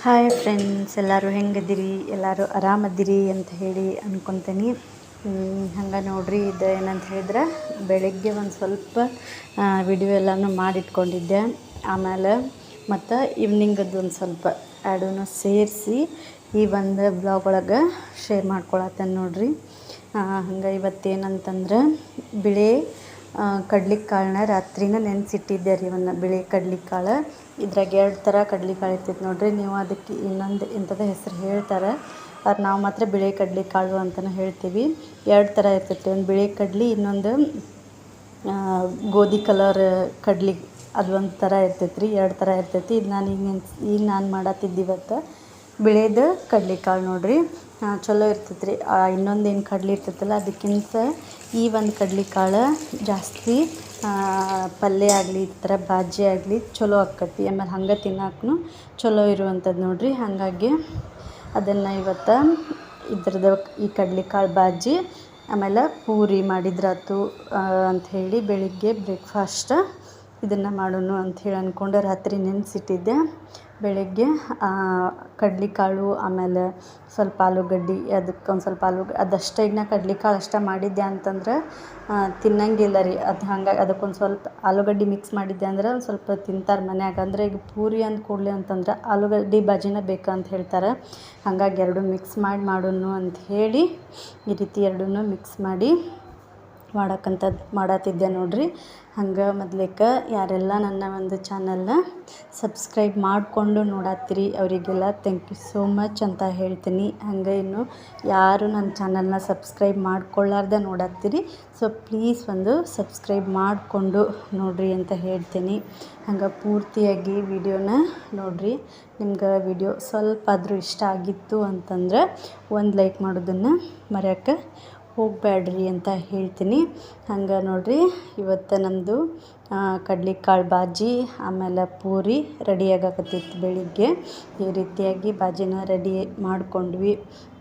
Hi friends, ಎಲ್ಲರೂ ಹೆಂಗದಿರಿ? ಎಲ್ಲರೂ ಆರಾಮದಿರಿ ಅಂತ ಹೇಳಿ ಅಂದ್ಕೊತೀನಿ. ಹಂಗೆ ನೋಡ್ರಿ, ಇದು ಏನಂತ ಹೇಳಿದ್ರೆ ಬೆಳಗ್ಗೆ ಒಂದು ಸ್ವಲ್ಪ ವಿಡಿಯೋ ಎಲ್ಲನೂ ಮಾಡಿಟ್ಕೊಂಡಿದ್ದೆ. ಆಮೇಲೆ ಮತ್ತು ಈವ್ನಿಂಗದ್ದು ಒಂದು ಸ್ವಲ್ಪ ಎರಡೂ ಸೇರಿಸಿ ಈ ಒಂದು ಬ್ಲಾಗ್ ಒಳಗೆ ಶೇರ್ ಮಾಡ್ಕೊಳತ್ತೇನೆ ನೋಡ್ರಿ. ಹಂಗೆ ಇವತ್ತೇನಂತಂದ್ರೆ ಬಿಳಿ ಕಡ್ಲಿಕಾಳನ್ನ ರಾತ್ರಿನ ನೆನೆಸಿಟ್ಟಿದ್ದೆ ರೀ. ಇವನ್ನ ಬಿಳಿ ಕಡ್ಲಿಕಾಳು, ಇದ್ರಾಗ 2 ಥರ ಕಡ್ಲಿಕಾಳು ಇರ್ತೈತೆ ನೋಡ್ರಿ. ನೀವು ಅದಕ್ಕೆ ಇನ್ನೊಂದು ಎಂಥದ್ದು ಹೆಸರು ಹೇಳ್ತಾರೆ, ಅದು ನಾವು ಮಾತ್ರ ಬಿಳಿ ಕಡ್ಲಿಕಾಳು ಅಂತಲೇ ಹೇಳ್ತೀವಿ. 2 ಥರ ಇರ್ತೈತೆ ರೀ, ಒಂದು ಬಿಳಿ ಕಡ್ಲಿ, ಇನ್ನೊಂದು ಗೋಧಿ ಕಲರ್ ಕಡ್ಲಿ. ಅದು ಒಂದು ಥರ ಇರ್ತೈತೆ ರೀ, 2 ಥರ ಇರ್ತೈತಿ. ಇದು ನಾನು ಈಗ ನಾನು ಮಾಡತ್ತಿದ್ದಿವತ್ತು ಬಿಳಿದು ಕಡ್ಲಿಕಾಳು ನೋಡ್ರಿ. ಚಲೋ ಇರ್ತೈತೆ ರೀ. ಇನ್ನೊಂದೇನು ಕಡ್ಲಿ ಇರ್ತೈತಲ್ಲ ಅದಕ್ಕಿಂತ ಈ ಒಂದು ಕಡ್ಲಿಕಾಳು ಜಾಸ್ತಿ ಪಲ್ಯ ಆಗಲಿ, ಈ ಥರ ಬಾಜಿ ಆಗಲಿ ಚಲೋ ಆಕ್ಕತಿ. ಆಮೇಲೆ ಹಂಗೆ ತಿನ್ನಕ್ಕೂ ಚಲೋ ಇರುವಂಥದ್ದು ನೋಡ್ರಿ. ಹಾಗಾಗಿ ಅದನ್ನು ಇವತ್ತು ಇದ್ರದ್ದು ಈ ಕಡ್ಲಿಕಾಳು ಬಾಜಿ ಆಮೇಲೆ ಪೂರಿ ಮಾಡಿದ್ರಾತು ಅಂಥೇಳಿ ಬೆಳಿಗ್ಗೆ ಬ್ರೇಕ್ಫಾಸ್ಟ್ ಇದನ್ನು ಮಾಡೋಣ ಅಂಥೇಳಿ ಅಂದ್ಕೊಂಡು ರಾತ್ರಿ ನೆನೆಸಿಟ್ಟಿದ್ದೆ. ಬೆಳಗ್ಗೆ ಕಡ್ಲಿಕಾಳು ಆಮೇಲೆ ಸ್ವಲ್ಪ ಆಲೂಗಡ್ಡೆ, ಅದಕ್ಕೆ ಒಂದು ಸ್ವಲ್ಪ ಅದಷ್ಟೇ. ಈಗ ನಾ ಕಡ್ಲಿಕಾಳು ಅಷ್ಟೇ ಮಾಡಿದ್ದೆ ಅಂತಂದ್ರೆ ತಿನ್ನಂಗಿಲ್ಲ ರೀ. ಅದು ಹಂಗಾಗಿ ಅದಕ್ಕೊಂದು ಸ್ವಲ್ಪ ಆಲೂಗಡ್ಡೆ ಮಿಕ್ಸ್ ಮಾಡಿದ್ದೆ ಅಂದ್ರೆ ಒಂದು ಸ್ವಲ್ಪ ತಿಂತಾರೆ ಮನ್ಯಾಗ. ಅಂದರೆ ಈಗ ಪೂರಿ ಅಂದ ಕೂಡಲೇ ಅಂತಂದ್ರೆ ಆಲೂಗಡ್ಡೆ ಬಾಜಿನ ಬೇಕಂತ ಹೇಳ್ತಾರೆ. ಹಾಗಾಗಿ 2 ಮಿಕ್ಸ್ ಮಾಡಿ ಮಾಡೋಣ ಅಂಥೇಳಿ ಈ ರೀತಿ 2 ಮಿಕ್ಸ್ ಮಾಡಿ ಮಾಡತ್ತಿದ್ದೆ ನೋಡ್ರಿ. ಹಂಗೆ ಮೊದ್ಲೇಕ ಯಾರೆಲ್ಲ ನನ್ನ ಒಂದು ಚಾನಲ್ನ ಸಬ್ಸ್ಕ್ರೈಬ್ ಮಾಡಿಕೊಂಡು ನೋಡತ್ತೀರಿ ಅವರಿಗೆಲ್ಲ ಥ್ಯಾಂಕ್ ಯು ಸೋ ಮಚ್ ಅಂತ ಹೇಳ್ತೀನಿ. ಹಂಗೆ ಇನ್ನು ಯಾರು ನನ್ನ ಚಾನಲ್ನ ಸಬ್ಸ್ಕ್ರೈಬ್ ಮಾಡ್ಕೊಳ್ಳಾರ್ದೆ ನೋಡತ್ತೀರಿ, ಸೊ ಪ್ಲೀಸ್ ಒಂದು ಸಬ್ಸ್ಕ್ರೈಬ್ ಮಾಡಿಕೊಂಡು ನೋಡಿರಿ ಅಂತ ಹೇಳ್ತೀನಿ. ಹಂಗೆ ಪೂರ್ತಿಯಾಗಿ ವಿಡಿಯೋನ ನೋಡಿರಿ. ನಿಮ್ಗೆ ವಿಡಿಯೋ ಸ್ವಲ್ಪ ಆದರೂ ಇಷ್ಟ ಆಗಿತ್ತು ಅಂತಂದ್ರೆ ಒಂದು ಲೈಕ್ ಮಾಡೋದನ್ನು ಮರೆಯೋಕ್ಕೆ ಹೋಗಬೇಡ್ರಿ ಅಂತ ಹೇಳ್ತೀನಿ. ಹಂಗೆ ನೋಡಿರಿ, ಇವತ್ತು ನಮ್ಮದು ಕಡ್ಲಿಕಾಳು ಬಾಜಿ ಆಮೇಲೆ ಪೂರಿ ರೆಡಿಯಾಗಕತ್ತಿತ್ತು. ಬೆಳಿಗ್ಗೆ ಈ ರೀತಿಯಾಗಿ ಬಾಜಿನ ರೆಡಿ ಮಾಡ್ಕೊಂಡ್ವಿ.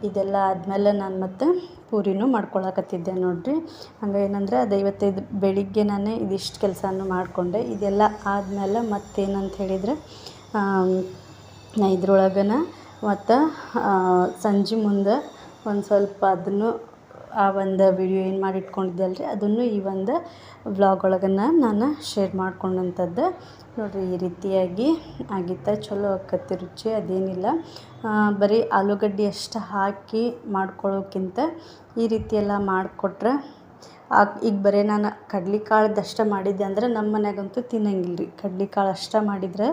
ಇದೆಲ್ಲ ಆದಮೇಲೆ ನಾನು ಮತ್ತು ಪೂರಿನೂ ಮಾಡ್ಕೊಳಕತ್ತಿದ್ದೆ ನೋಡಿರಿ. ಹಂಗೆ ಏನಂದರೆ ಅದು ಇವತ್ತು ಬೆಳಿಗ್ಗೆ ನಾನೇ ಇದಿಷ್ಟು ಕೆಲಸನೂ ಮಾಡಿಕೊಂಡೆ. ಇದೆಲ್ಲ ಆದಮೇಲೆ ಮತ್ತೇನಂತ ಹೇಳಿದರೆ ನಾ ಇದ್ರೊಳಗನ ಮತ್ತು ಸಂಜೆ ಮುಂದೆ ಒಂದು ಸ್ವಲ್ಪ ಅದನ್ನು ಆ ಒಂದು ವಿಡಿಯೋ ಏನು ಮಾಡಿ ಇಟ್ಕೊಂಡಿದ್ದೆ ಅಲ್ರಿ, ಅದನ್ನು ಈ ಒಂದು ವ್ಲಾಗ್ ಒಳಗನ್ನು ನಾನು ಶೇರ್ ಮಾಡ್ಕೊಂಡಂಥದ್ದು ನೋಡಿರಿ. ಈ ರೀತಿಯಾಗಿ ಆಗಿತ್ತು, ಚಲೋ ಆಕ್ಕತ್ತಿ ರುಚಿ. ಅದೇನಿಲ್ಲ, ಬರೀ ಆಲೂಗಡ್ಡೆ ಅಷ್ಟು ಹಾಕಿ ಮಾಡ್ಕೊಳ್ಳೋಕ್ಕಿಂತ ಈ ರೀತಿಯೆಲ್ಲ ಮಾಡಿಕೊಟ್ರೆ ಈಗ ಬರೀ ನಾನು ಕಡ್ಲಿಕಾಳದಷ್ಟೇ ಮಾಡಿದ್ದೆ ಅಂದರೆ ನಮ್ಮ ಮನ್ಯಾಗಂತೂ ತಿನ್ನಂಗಿಲ್ಲ ರೀ. ಕಡ್ಲಿಕಾಳು ಅಷ್ಟೇ ಮಾಡಿದರೆ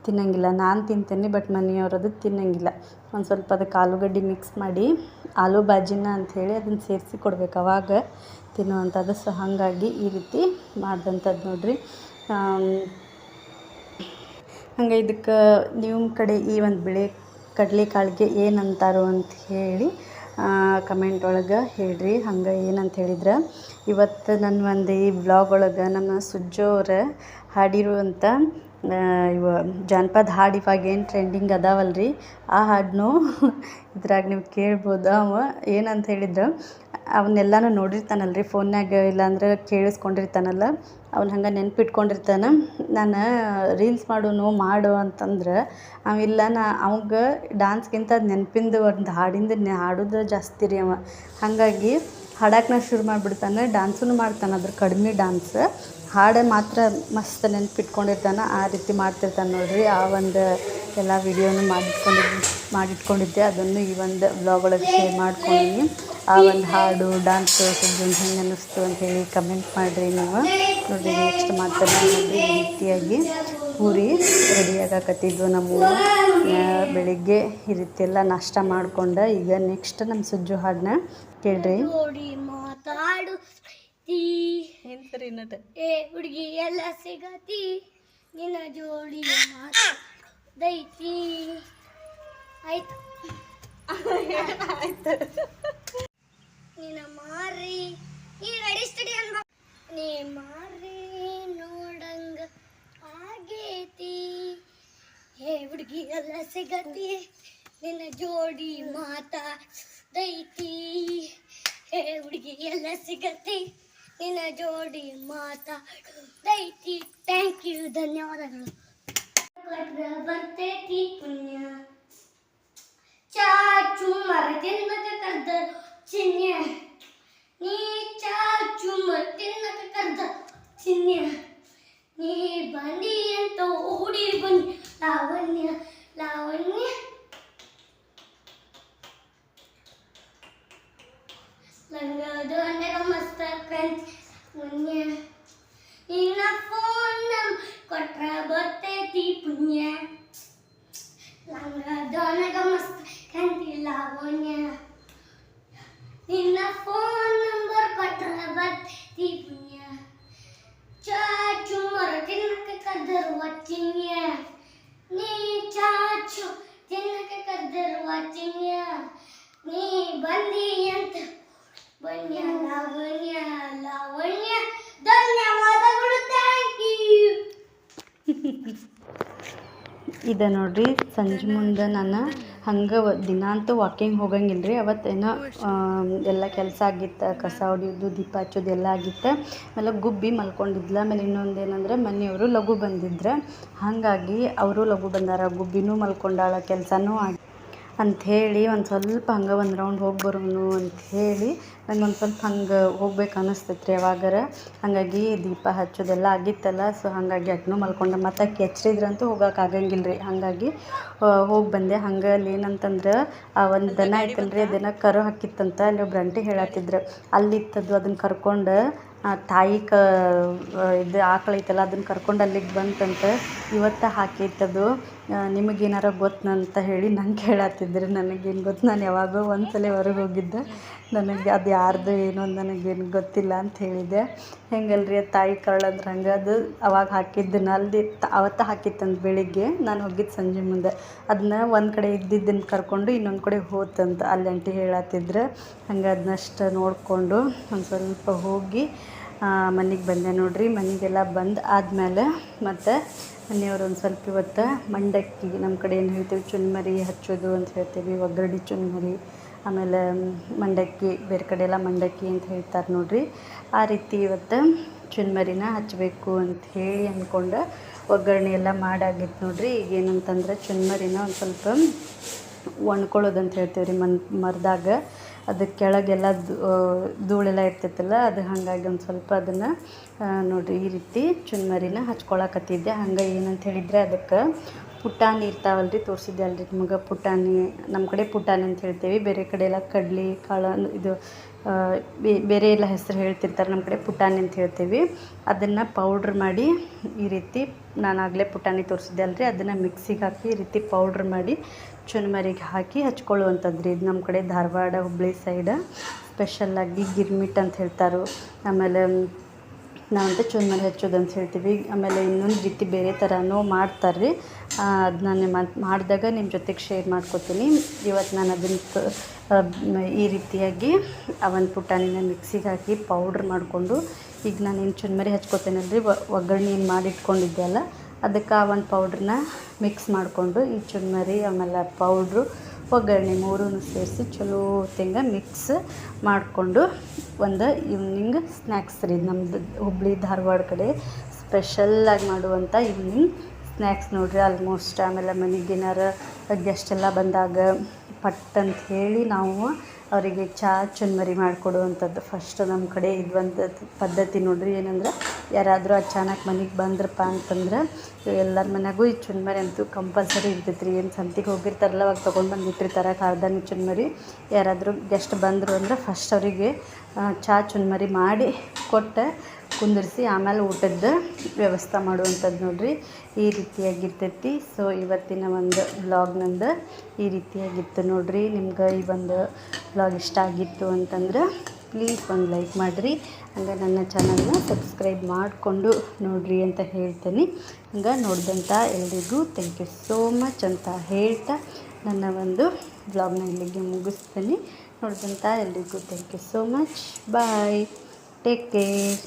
ತಿನ್ನಂಗಿಲ್ಲ. ನಾನು ತಿಂತೇನೆ, ಬಟ್ ಮನೆಯವ್ರದ್ದು ತಿನ್ನಂಗಿಲ್ಲ. ಒಂದು ಸ್ವಲ್ಪ ಅದಕ್ಕೆ ಆಲೂಗಡ್ಡೆ ಮಿಕ್ಸ್ ಮಾಡಿ ಆಲೂ ಬಾಜಿನ ಅಂಥೇಳಿ ಅದನ್ನು ಸೇರಿಸಿ ಕೊಡ್ಬೇಕು, ಅವಾಗ ತಿನ್ನುವಂಥದ್ದು. ಸೊ ಹಾಗಾಗಿ ಈ ರೀತಿ ಮಾಡಿದಂಥದ್ದು ನೋಡಿರಿ. ಹಂಗೆ ಇದಕ್ಕೆ ನಿಮ್ಮ ಕಡೆ ಈ ಒಂದು ಬಿಳಿ ಕಡ್ಲೆಕಾಳಿಗೆ ಏನಂತಾರೋ ಅಂತ ಹೇಳಿ ಕಮೆಂಟ್ ಒಳಗೆ ಹೇಳ್ರಿ. ಹಂಗೆ ಏನಂತ ಹೇಳಿದ್ರೆ ಇವತ್ತು ನನ್ನ ಒಂದು ಈ ವ್ಲಾಗ್ ಒಳಗೆ ನಮ್ಮ ಸುಜ್ಜೋರ ಹಾಡಿರುವಂಥ ಇವ ಜಾನಪದ ಹಾಡು ಇವಾಗ ಏನು ಟ್ರೆಂಡಿಂಗ್ ಅದಾವಲ್ರಿ, ಆ ಹಾಡನ್ನು ಇದ್ರಾಗ ನೀವು ಕೇಳ್ಬೋದು. ಅವ ಏನಂತ ಹೇಳಿದ್ರೆ ಅವನ್ನೆಲ್ಲನೂ ನೋಡಿರ್ತಾನಲ್ರಿ ಫೋನ್ಯಾಗ, ಇಲ್ಲಾಂದ್ರೆ ಕೇಳಿಸ್ಕೊಂಡಿರ್ತಾನಲ್ಲ, ಅವ್ನು ಹಂಗೆ ನೆನ್ಪಿಟ್ಕೊಂಡಿರ್ತಾನೆ. ನಾನು ರೀಲ್ಸ್ ಮಾಡು ಅಂತಂದ್ರೆ ಅವಿಲ್ಲ, ಅವಂಗೆ ಡಾನ್ಸ್ಗಿಂತ ಅದು ನೆನಪಿಂದು ಒಂದು ಹಾಡೋದು ಜಾಸ್ತಿ ರೀ ಅವ. ಹಾಗಾಗಿ ಹಾಡಕ್ಕೆ ನಾ ಶುರು ಮಾಡಿಬಿಡ್ತಾನೆ, ಡ್ಯಾನ್ಸೂ ಮಾಡ್ತಾನೆ. ಅದ್ರ ಕಡಿಮೆ ಡ್ಯಾನ್ಸ್, ಹಾಡು ಮಾತ್ರ ಮಸ್ತ್ ನೆನಪಿಟ್ಕೊಂಡಿರ್ತಾನೆ. ಆ ರೀತಿ ಮಾಡ್ತಿರ್ತಾನೆ ನೋಡಿರಿ. ಆ ಒಂದು ಎಲ್ಲ ವೀಡಿಯೋನು ಮಾಡಿಟ್ಕೊಂಡಿದ್ದೆ. ಅದನ್ನು ಈ ಒಂದು ವ್ಲಾಗ್ ಒಳಗೆ ಶೇರ್ ಮಾಡ್ಕೊಂಡಿನಿ. ಆ ಒಂದು ಹಾಡು ಡ್ಯಾನ್ಸು ಹೆಂಗೆ ಅನ್ನಿಸ್ತು ಅಂಥೇಳಿ ಕಮೆಂಟ್ ಮಾಡಿರಿ ನೀವು. ನೋಡಿರಿ, ನೆಕ್ಸ್ಟ್ ಮಾಡ್ತಾನೆ ನೋಡಿರಿ. ಈ ರೀತಿಯಾಗಿ ಪೂರಿ ರೆಡಿಯಾಗಕತ್ತಿದ್ವು ನಮ್ಮ ಬೆಳಿಗ್ಗೆ. ಈ ರೀತಿ ಎಲ್ಲ ನಾಷ್ಟ ಮಾಡ್ಕೊಂಡು ಈಗ ನೆಕ್ಸ್ಟ್ ನಮ್ಮ ಸುಜ್ಜು ಹಾಡನ್ನ ಕೇಳ್ರಿ. ಏನು ಸರಿ ನಟ ಹುಡುಗಿ ಎಲ್ಲ ಸಿಗತಿ ನಿನ್ನ ಜೋಡಿ ದೈತಿ. ಆಯ್ತು ಆಯ್ತು ನಿನ್ನ ಮಾರಿ ನೀ ರೆಡಿ ಸ್ಟಡಿ ಅನ್ಬ ನೀ ಮಾರಿ ನೋಡಂಗ ಆಗೇತಿ. ಹೇ ಹುಡುಗಿ ಎಲ್ಲ ಸಿಗತಿ ನಿನ್ನ ಜೋಡಿ ಮಾತಾಡೈತಿ. ಹೇ ಹುಡುಗಿ ಎಲ್ಲ ಸಿಗತಿ ನಿನ್ನ ಜೋಡಿ ಮಾತಾಡೈತಿ. ಥ್ಯಾಂಕ್ ಯು, ಧನ್ಯವಾದಗಳು. ಬರ್ತೈತಿ ಪುಣ್ಯ ಲಾವಣ್ಯ ಲಾವಣ್ಯ ಲಂಗದ ಮಸ್ತ ಕಂಚ ಇನ್ನ ಫೋನ್ ಕೊಟ್ರ ಬರ್ತೈತಿ ಪುಣ್ಯ ಲಂಗದ ಮಸ್ತ ಕಂತಿ ಲಾವಣ್ಯ ನಿನ್ನ ಫೋನ್ ನಂಬರ್ ಕೊಟ್ರ ಬರ್ತೈತಿ ಪುಣ್ಯ ಚಾಚು ಮರ ತಿನ್ನಕ್ಕೆ ಕದ್ದರುವ ಚಿನ್ಯ ನೀ ಚಾಚು ತಿನ್ನಕ್ಕೆ ಕದ್ದರುವ ಚಿನ್ಯ ನೀ ಬಂದಿ ಅಂತ ಬನ್ಯ ಲಾವಣ್ಯ ಲಾವಣ್ಯ ಧನ್ಯವಾದಗಳು ಥ್ಯಾಂಕ್ ಯು. ಇದೆ ನೋಡ್ರಿ ಸಂಜೆ ಮುಂದೆ ನಾನು ಹಂಗೆ ದಿನಾಂತೂ ವಾಕಿಂಗ್ ಹೋಗಂಗಿಲ್ಲ ರೀ. ಅವತ್ತೇನೋ ಎಲ್ಲ ಕೆಲಸ ಆಗಿತ್ತು, ಕಸ ಹೊಡಿಯೋದು ದೀಪ ಹಚ್ಚೋದು ಎಲ್ಲ ಆಗಿತ್ತು. ಆಮೇಲೆ ಗುಬ್ಬಿ ಮಲ್ಕೊಂಡಿದ್ಲ. ಆಮೇಲೆ ಇನ್ನೊಂದು ಏನಂದ್ರೆ ಮನೆಯವರು ಲಘು ಬಂದಿದ್ರು, ಹಾಗಾಗಿ ಅವರು ಲಘು ಬಂದಾರ, ಗುಬ್ಬಿನೂ ಮಲ್ಕೊಂಡಾಳ, ಕೆಲಸನೂ ಆಗಿ ಅಂಥೇಳಿ ಒಂದು ಸ್ವಲ್ಪ ಹಂಗೆ ಒಂದು ರೌಂಡ್ ಹೋಗಿ ಬರೋನು ಅಂಥೇಳಿ ನಂಗೆ ಒಂದು ಸ್ವಲ್ಪ ಹಂಗೆ ಹೋಗ್ಬೇಕು ಅನ್ನಿಸ್ತೈತೆ ರೀ ಯಾವಾಗಾರ. ಹಾಗಾಗಿ ದೀಪ ಹಚ್ಚೋದೆಲ್ಲ ಆಗಿತ್ತಲ್ಲ, ಸೊ ಹಾಗಾಗಿ ಅಕ್ನೂ ಮಲ್ಕೊಂಡೆ. ಮತ್ತು ಅಕ್ಕಿ ಹಚ್ಚಿದ್ರಂತೂ ಹೋಗೋಕೆ ಆಗಂಗಿಲ್ಲ ರೀ, ಹಾಗಾಗಿ ಹೋಗಿ ಬಂದೆ. ಹಂಗೆ ಅಲ್ಲಿ ಏನಂತಂದ್ರೆ ಒಂದು ದನ ಐತಲ್ರಿ, ಅದನ್ನು ಕರು ಹಾಕಿತ್ತಂತ ಅಲ್ಲಿ ಒಬ್ರು ಆಂಟಿ ಹೇಳತ್ತಿದ್ರು. ಅಲ್ಲಿತ್ತದು, ಅದನ್ನು ಕರ್ಕೊಂಡು ತಾಯಿ ಇದು ಆಕಳು ಐತಲ್ಲ ಅದನ್ನು ಕರ್ಕೊಂಡು ಅಲ್ಲಿಗೆ ಬಂತಂತ. ಇವತ್ತು ಹಾಕೈತದು, ನಿಮಗೇನಾರ ಗೊತ್ತಂತ ಹೇಳಿ ನಂಗೆ ಹೇಳತ್ತಿದ್ರು. ನನಗೇನು ಗೊತ್ತು, ನಾನು ಯಾವಾಗೋ ಒಂದು ಸಲ ಹೊರಗೆ ಹೋಗಿದ್ದೆ, ನನಗೆ ಅದು ಯಾರ್ದು ಏನೋ ನನಗೇನು ಗೊತ್ತಿಲ್ಲ ಅಂತ ಹೇಳಿದೆ. ಹೆಂಗಲ್ರಿ ಅದು ತಾಯಿ ಕರಳು ಅಂದ್ರೆ ಹಂಗೆ. ಅದು ಅವಾಗ ಹಾಕಿದ್ದನ್ನು ಅಲ್ಲಿ ಅವತ್ತು ಹಾಕಿತ್ತಂತ ಬೆಳಿಗ್ಗೆ, ನಾನು ಹೋಗಿದ್ದು ಸಂಜೆ ಮುಂದೆ. ಅದನ್ನ ಒಂದು ಕಡೆ ಇದ್ದಿದ್ದನ್ನು ಕರ್ಕೊಂಡು ಇನ್ನೊಂದು ಕಡೆ ಹೋತಂತ ಅಲ್ಲಿ ಆಂಟಿ ಹೇಳತ್ತಿದ್ರು. ಹಂಗೆ ಅದನ್ನಷ್ಟು ನೋಡಿಕೊಂಡು ಒಂದು ಸ್ವಲ್ಪ ಹೋಗಿ ಮನೆಗೆ ಬಂದೆ ನೋಡ್ರಿ. ಮನೆಗೆಲ್ಲ ಬಂದು ಆದಮೇಲೆ ಮತ್ತು ಮನೆಯವರು ಒಂದು ಸ್ವಲ್ಪ ಇವತ್ತು ಮಂಡಕ್ಕಿ, ನಮ್ಮ ಕಡೆ ಏನು ಹೇಳ್ತೀವಿ ಚುನ್ಮರಿ ಹಚ್ಚೋದು ಅಂತ ಹೇಳ್ತೀವಿ, ಒಗ್ಗರಣೆ ಚುನ್ಮರಿ, ಆಮೇಲೆ ಮಂಡಕ್ಕಿ, ಬೇರೆ ಕಡೆ ಎಲ್ಲ ಮಂಡಕ್ಕಿ ಅಂತ ಹೇಳ್ತಾರೆ ನೋಡ್ರಿ. ಆ ರೀತಿ ಇವತ್ತು ಚುನ್ಮರಿನ ಹಚ್ಚಬೇಕು ಅಂತ ಹೇಳಿ ಅಂದ್ಕೊಂಡು ಒಗ್ಗರಣೆ ಎಲ್ಲ ಮಾಡಾಗಿತ್ತು ನೋಡ್ರಿ. ಈಗ ಏನಂತಂದ್ರೆ ಚುನ್ಮರಿನ ಒಂದು ಸ್ವಲ್ಪ ಒಣ್ಕೊಳ್ಳೋದಂತ ಹೇಳ್ತೀವಿ ರೀ ಮರದಾಗ. ಅದು ಕೆಳಗೆಲ್ಲ ಧೂಳೆಲ್ಲ ಇರ್ತೈತಲ್ಲ, ಅದು ಹಾಗಾಗಿ ಒಂದು ಸ್ವಲ್ಪ ಅದನ್ನು ನೋಡಿರಿ ಈ ರೀತಿ ಚುನ್ಮರಿನ ಹಚ್ಕೊಳಕತ್ತಿದ್ದೆ. ಹಂಗೆ ಏನಂತ ಹೇಳಿದರೆ ಅದಕ್ಕೆ ಪುಟಾಣಿ ಇರ್ತಾವಲ್ಲ ರೀ, ತೋರಿಸಿದ್ದೆ ಅಲ್ರಿ ನಿಮಗೆ ಪುಟಾಣಿ. ನಮ್ಮ ಕಡೆ ಪುಟಾಣಿ ಅಂತ ಹೇಳ್ತೀವಿ, ಬೇರೆ ಕಡೆ ಎಲ್ಲ ಕಡ್ಲಿ ಕಾಳು ಇದು ಬೇರೆ ಎಲ್ಲ ಹೆಸರು ಹೇಳ್ತಿರ್ತಾರೆ. ನಮ್ಮ ಕಡೆ ಪುಟಾಣಿ ಅಂತ ಹೇಳ್ತೀವಿ. ಅದನ್ನು ಪೌಡ್ರ್ ಮಾಡಿ ಈ ರೀತಿ, ನಾನು ಆಗಲೇ ಪುಟಾಣಿ ತೋರಿಸಿದ್ದೆ ಅಲ್ರಿ, ಅದನ್ನು ಮಿಕ್ಸಿಗೆ ಹಾಕಿ ಈ ರೀತಿ ಪೌಡ್ರ್ ಮಾಡಿ ಚುನ್ಮರಿಗೆ ಹಾಕಿ ಹಚ್ಕೊಳ್ಳುವಂಥದ್ದು ರೀ. ಇದು ನಮ್ಮ ಕಡೆ ಧಾರವಾಡ ಹುಬ್ಬಳ್ಳಿ ಸೈಡ ಸ್ಪೆಷಲ್ಲಾಗಿ ಗಿರ್ಮಿಟ್ ಅಂತ ಹೇಳ್ತಾರೆ. ಆಮೇಲೆ ನಾವಂತ ಚುನ್ಮರಿ ಹಚ್ಚೋದು ಅಂತ ಹೇಳ್ತೀವಿ. ಆಮೇಲೆ ಇನ್ನೊಂದು ರೀತಿ ಬೇರೆ ಥರನೂ ಮಾಡ್ತಾರೆ ರೀ. ಅದು ನಾನು ಮಾಡಿದಾಗ ನಿಮ್ಮ ಜೊತೆಗೆ ಶೇರ್ ಮಾಡ್ಕೊತೀನಿ. ಇವತ್ತು ನಾನು ಅದನ್ನು ಈ ರೀತಿಯಾಗಿ ಒಂದು ಪುಟಾಣಿನ ಮಿಕ್ಸಿಗೆ ಹಾಕಿ ಪೌಡ್ರ್ ಮಾಡಿಕೊಂಡು, ಈಗ ನಾನೇನು ಚುನ್ಮರಿ ಹಚ್ಕೊತೇನಲ್ರಿ, ಒಗ್ಗರಣೆ ಏನು ಮಾಡಿಟ್ಕೊಂಡಿದ್ದೆ ಅಲ್ಲ, ಅದಕ್ಕೆ ಆ ಒಂದು ಪೌಡ್ರನ್ನ ಮಿಕ್ಸ್ ಮಾಡಿಕೊಂಡು ಈ ಚುನ್ಮರಿ ಆಮೇಲೆ ಪೌಡ್ರು ಒಗ್ಗರಣೆ ಮೂರೂ ಸೇರಿಸಿ ಚಲೋ ತೆಂಗ ಮಿಕ್ಸ್ ಮಾಡಿಕೊಂಡು ಒಂದು ಈವ್ನಿಂಗ್ ಸ್ನ್ಯಾಕ್ಸ್ ರೀ. ನಮ್ಮದು ಹುಬ್ಬಳ್ಳಿ ಧಾರವಾಡ ಕಡೆ ಸ್ಪೆಷಲ್ಲಾಗಿ ಮಾಡುವಂಥ ಈವ್ನಿಂಗ್ ಸ್ನ್ಯಾಕ್ಸ್ ನೋಡ್ರಿ. ಆಲ್ಮೋಸ್ಟ್ ಆಮೇಲೆ ಮನೆಗೆ ಏನಾರ ಗೆಸ್ಟ್ ಎಲ್ಲ ಬಂದಾಗ ಪಟ್ ಅಂತ ಹೇಳಿ ನಾವು ಅವರಿಗೆ ಚುನ್ಮರಿ ಮಾಡಿಕೊಡುವಂಥದ್ದು ಫಸ್ಟ್ ನಮ್ಮ ಕಡೆ ಇದೊಂದು ಪದ್ಧತಿ ನೋಡ್ರಿ. ಏನಂದ್ರೆ ಯಾರಾದರೂ ಅಚಾನಕ್ ಮನೆಗೆ ಬಂದ್ರಪ್ಪ ಅಂತಂದ್ರೆ ಎಲ್ಲರ ಮನೆಯಾಗೂ ಈ ಚುನ್ಮರಿ ಅಂತೂ ಕಂಪಲ್ಸರಿ ಇರ್ತೈತೆ ರೀ. ಏನು ಸಂತಿಗೆ ಹೋಗಿರ್ತಾರಲ್ಲ ಅವಾಗ ತೊಗೊಂಡು ಬಂದಿಟ್ಟಿರ್ತಾರೆ ಕಾರ್ದಾನಿ ಚುನ್ಮರಿ. ಯಾರಾದರೂ ಗೆಸ್ಟ್ ಬಂದರು ಅಂದ್ರೆ ಫಸ್ಟ್ ಅವರಿಗೆ ಚುನ್ಮರಿ ಮಾಡಿ ಕೊಟ್ಟು ಕುಂದಿರಿಸಿ ಆಮೇಲೆ ಊಟದ ವ್ಯವಸ್ಥೆ ಮಾಡುವಂಥದ್ದು ನೋಡ್ರಿ. ಈ ರೀತಿಯಾಗಿರ್ತೈತಿ. ಸೊ ಇವತ್ತಿನ ಒಂದು ವ್ಲಾಗ್ ನಂದು ಈ ರೀತಿಯಾಗಿತ್ತು ನೋಡ್ರಿ. ನಿಮ್ಗೆ ಈ ಒಂದು ವ್ಲಾಗ್ ಇಷ್ಟ ಆಗಿತ್ತು ಅಂತಂದ್ರೆ ಪ್ಲೀಸ್ ಒಂದು ಲೈಕ್ ಮಾಡಿರಿ. ಹಂಗೆ ನನ್ನ ಚಾನಲ್ನ ಸಬ್ಸ್ಕ್ರೈಬ್ ಮಾಡಿಕೊಂಡು ನೋಡಿರಿ ಅಂತ ಹೇಳ್ತೀನಿ. ಹಂಗೆ ನೋಡಿದಂಥ ಎಲ್ರಿಗೂ ಥ್ಯಾಂಕ್ ಯು ಸೋ ಮಚ್ ಅಂತ ಹೇಳ್ತಾ ನನ್ನ ಒಂದು ವ್ಲಾಗ್ನ ಇಲ್ಲಿಗೆ ಮುಗಿಸ್ತೀನಿ. ನೋಡಿದಂಥ ಎಲ್ರಿಗೂ thank you so much. Bye, take care.